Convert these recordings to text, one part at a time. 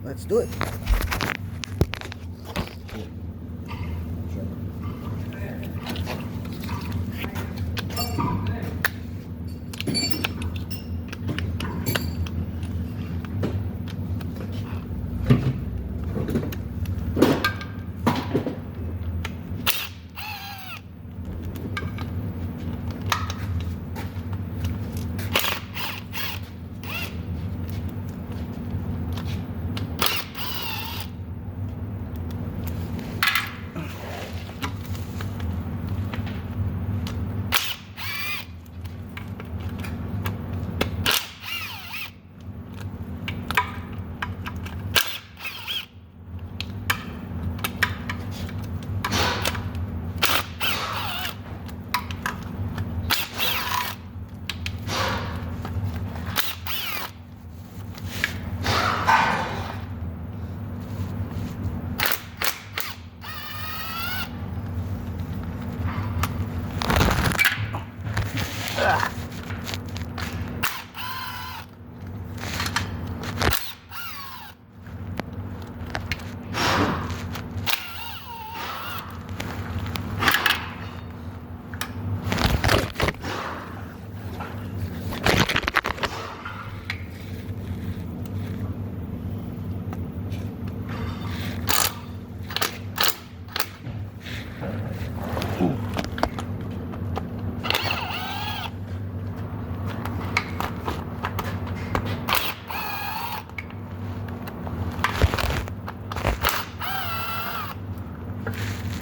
Let's do it.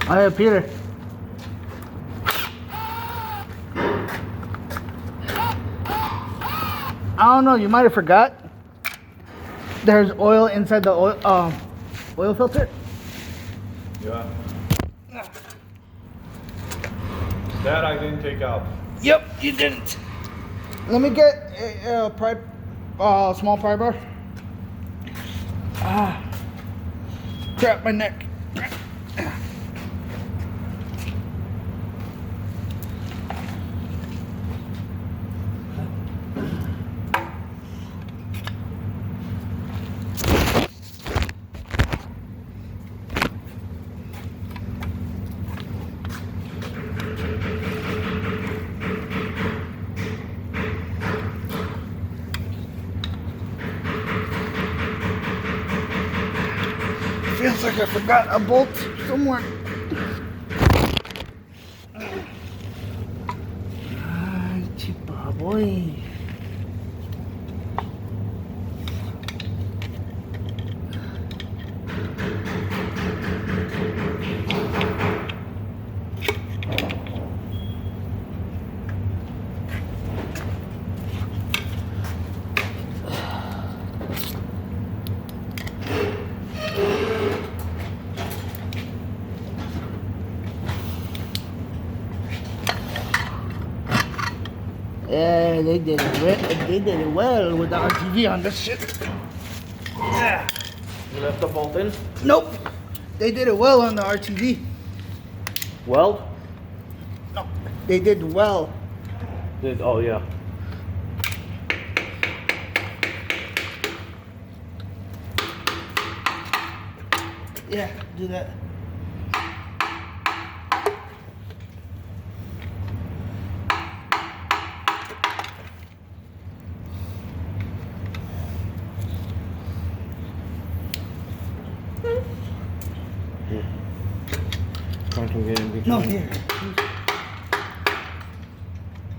Hi, Peter. I don't know, you might have forgot. There's oil inside the oil filter. Yeah. That I didn't take out. Yep, you didn't. Let me get a small pry bar. Crap, my neck. Feels like I forgot a bolt somewhere. Cheaper boy. Yeah, they did it well with the RTV on this shit. Yeah. You left the bolt in? Nope. They did it well on the RTV. Well? No, they did well. Oh yeah. Yeah, do that. Trying to get in between. No, here.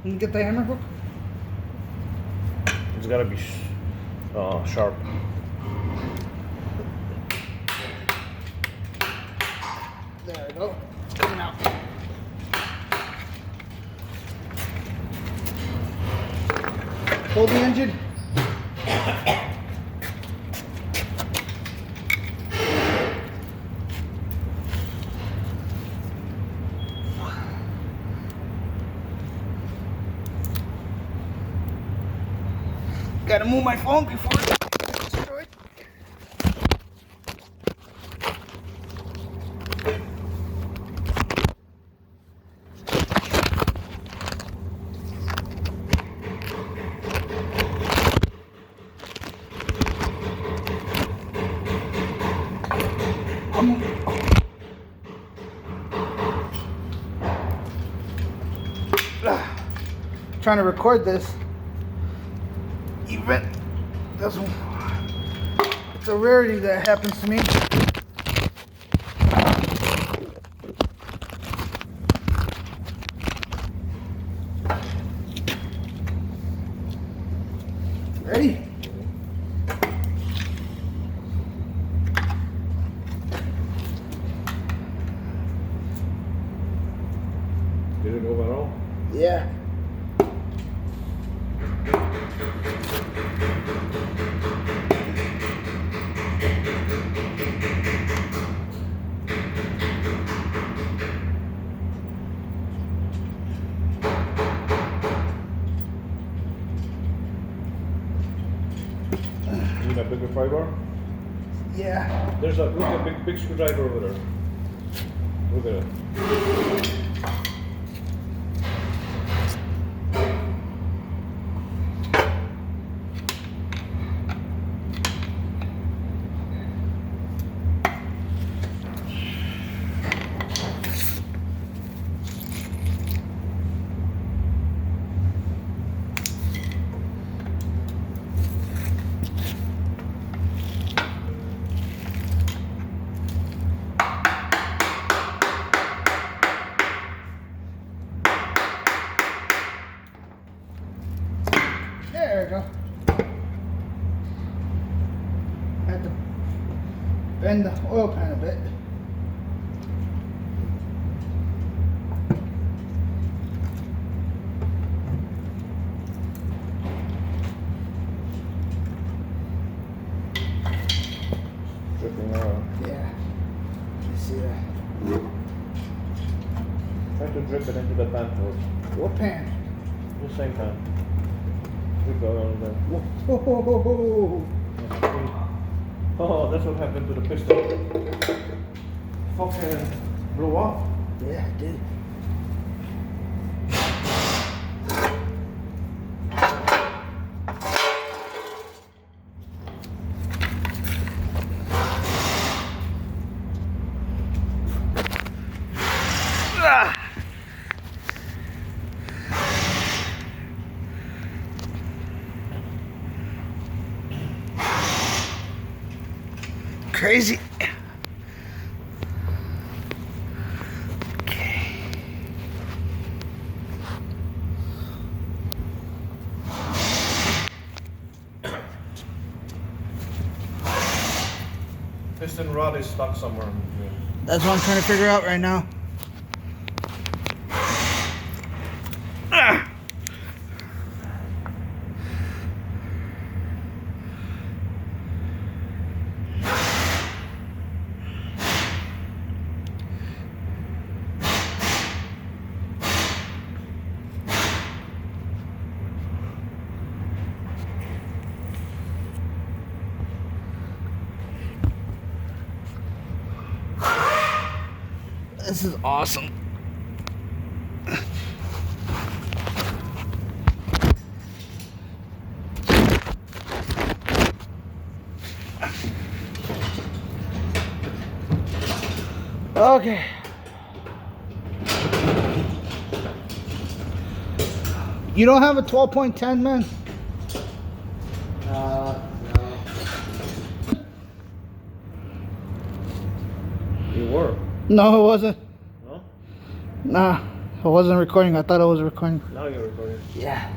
Can you get the hammer hook? It's gotta be sharp. There we go. Coming out. Hold the engine. Gotta move my phone before it gets destroyed. trying to record this event. It's a rarity that happens to me. Ready? Did it overall? Yeah. Need a bigger pry bar? Yeah. There's a look at big screwdriver over there. Look at it. There we go. Had to bend the oil pan a bit. Dripping oil. Yeah. You see that? Try to drip it into the pan first. What pan? The same pan. Drip oil in there. Whoa. Oh, that's what happened to the piston. Fucking blew up. Yeah, it did. Crazy. Okay. Piston rod is stuck somewhere in between. That's what I'm trying to figure out right now. This is awesome. Okay. You don't have a 12.10, man? No. You were? No, it wasn't. No? Nah, I wasn't recording. I thought I was recording. Now you're recording. Yeah.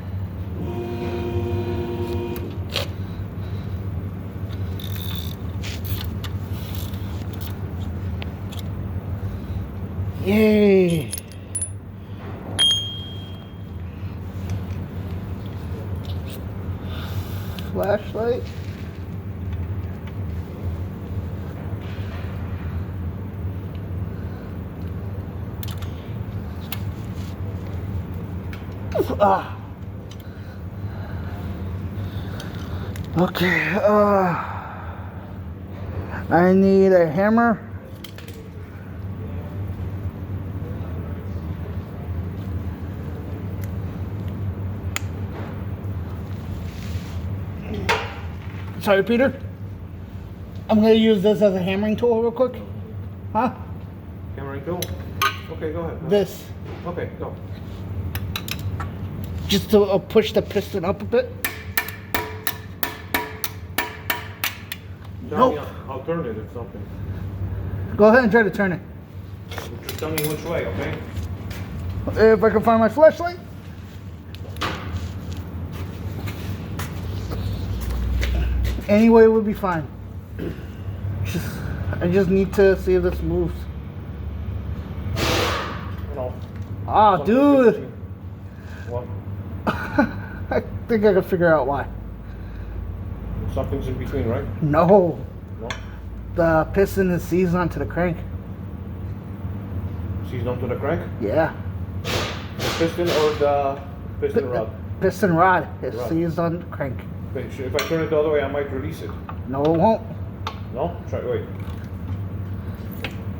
Yay. Flashlight. Ah. Okay. I need a hammer. Sorry, Peter. I'm gonna use this as a hammering tool real quick. Huh? Hammering tool? Okay, go ahead. This. Okay, go. Just to push the piston up a bit. Tell me Nope. alternative something. Go ahead and try to turn it. Just tell me which way, okay? If I can find my flashlight. Any way would be fine. I just need to see if this moves. No. Ah, Something's in dude. between. What? I think I can figure out why. Something's in between, right? No. No? The piston is seized onto the crank. Seized onto the crank? Yeah. The piston or the piston rod? Piston rod is Rod. seized on the crank. Okay, if I turn it the other way, I might release it. No, it won't. No? Try, wait.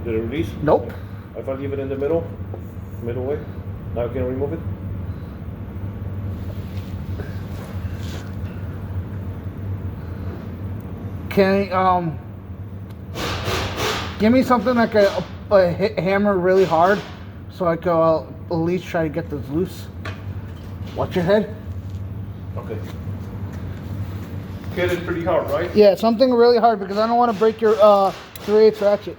Did it release? Nope. If I leave it in the middle way, now I can remove it? Can give me something that can hit hammer really hard, so I can at least try to get this loose. Watch your head. Okay. Hit it pretty hard, right? Yeah, something really hard because I don't want to break your 3/8 ratchet.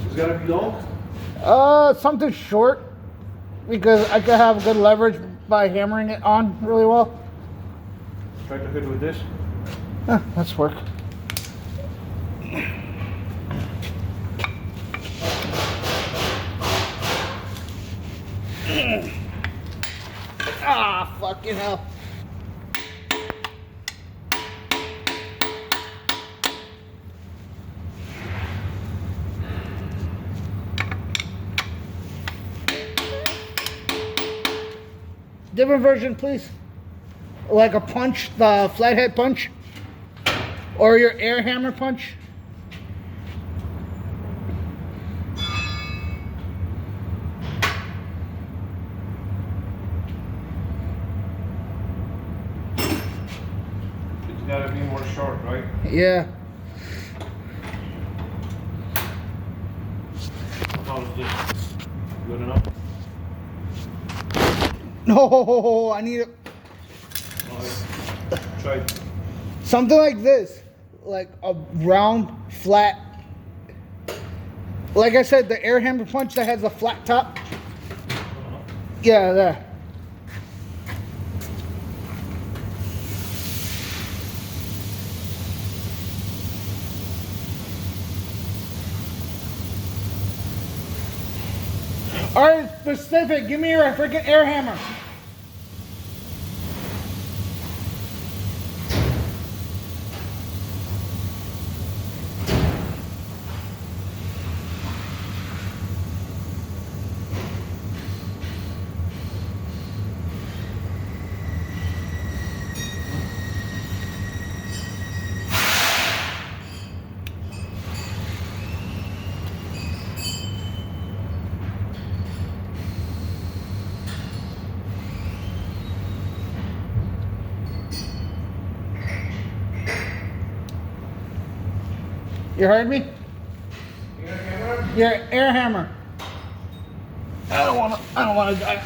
It's gotta be long? Something short because I could have good leverage by hammering it on really well. Try to hit with this. Let's work. Ah, fucking hell. Different version, please. Like a punch, the flathead punch. Or your air hammer punch. It's gotta be more short, right? Yeah. How is this? Good enough? No, I need Try it. something like this. Like a round, flat. Like I said, the air hammer punch that has a flat top. Yeah, there. Alright, specific. Give me your freaking air hammer. You heard me? Air hammer? Your air hammer. I don't wanna die.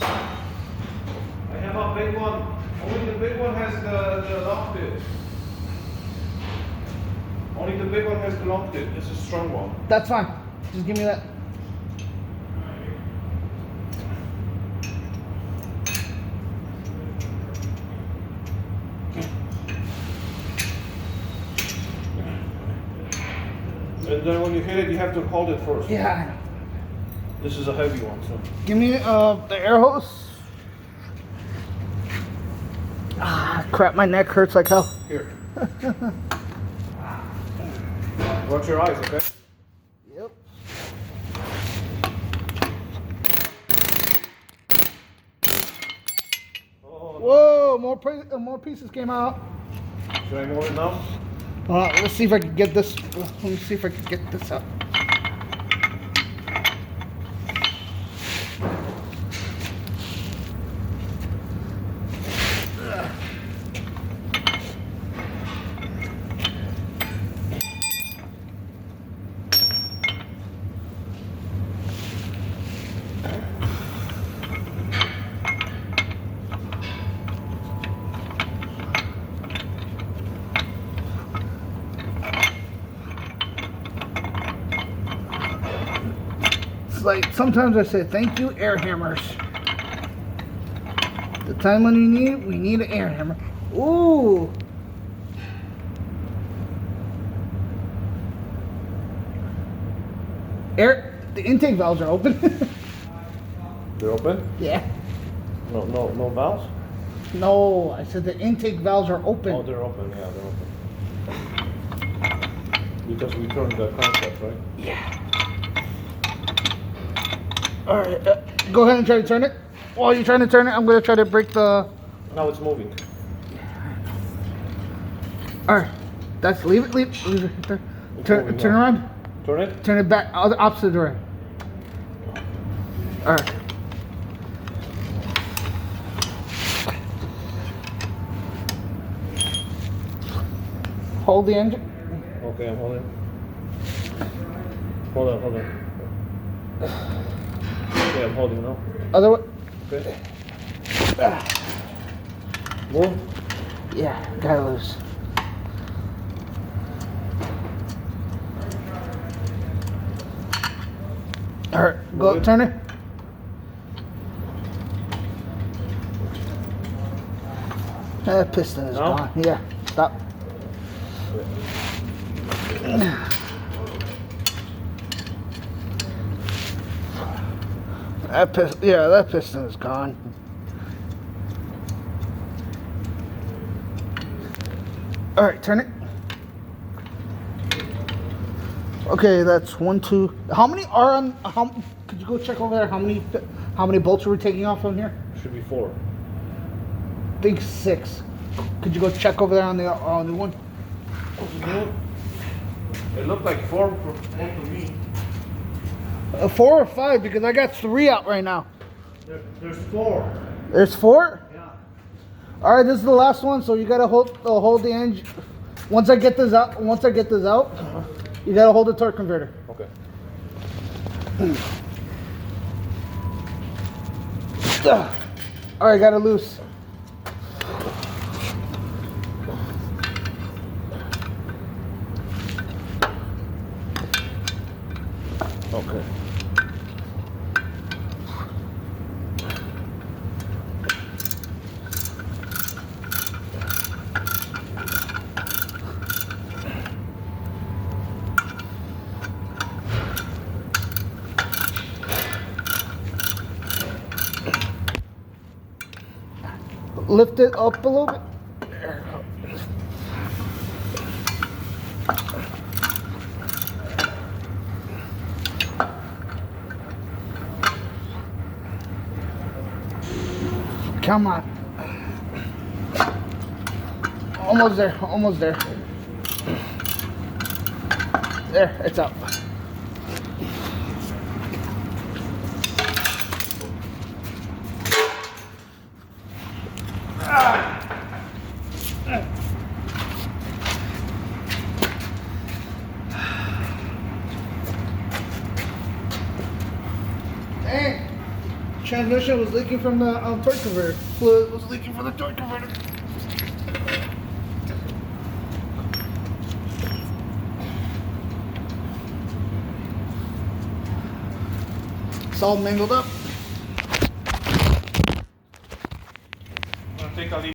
I have a big one. Only the big one has the lock bit. Only the big one has the lock bit. It's a strong one. That's fine. Just give me that. And then when you hit it, you have to hold it first. Yeah. This is a heavy one, so. Give me the air hose. Ah, crap, my neck hurts like hell. Here. Watch your eyes, okay? Yep. Oh, Whoa, more pieces came out. should I move it now? Let's see if I can get this. Let me see if I can get this up. Like, sometimes I say, thank you, air hammers. The time when we need an air hammer. Ooh. The intake valves are open. They're open? Yeah. No valves? No, I said the intake valves are open. Oh, they're open. Yeah, they're open. Because we turned the concept, right? Yeah. All right, go ahead and try to turn it. While you're trying to turn it, I'm gonna try to break the. Now it's moving. All right, leave it there. Turn now. around. Turn it? Turn it back, opposite direction. All right. Hold the engine. Okay, I'm holding. Hold on. Okay, I'm holding now. Other way. Okay. Move. Yeah, got it loose. All right, go Move it. turn it. That piston is No? gone. Yeah, stop. That piston is gone. All right, turn it. Okay, that's 1, 2. How many are on? Could you go check over there? How many bolts are we taking off from here? Should be 4. I think 6. Could you go check over there on the new one? It looked like 4 for me. 4 or 5 because I got 3 out right now. There's 4. There's 4. Yeah. All right, this is the last one, so you gotta hold the engine. Once I get this out, you gotta hold the torque converter. Okay. All right, got it loose. Okay. Lift it up a little bit. Come on. Almost there, almost there. There, it's up. Dang. Transmission was leaking from the torque converter. Fluid was leaking from the torque converter. It's all mangled up. I'm gonna take a leak.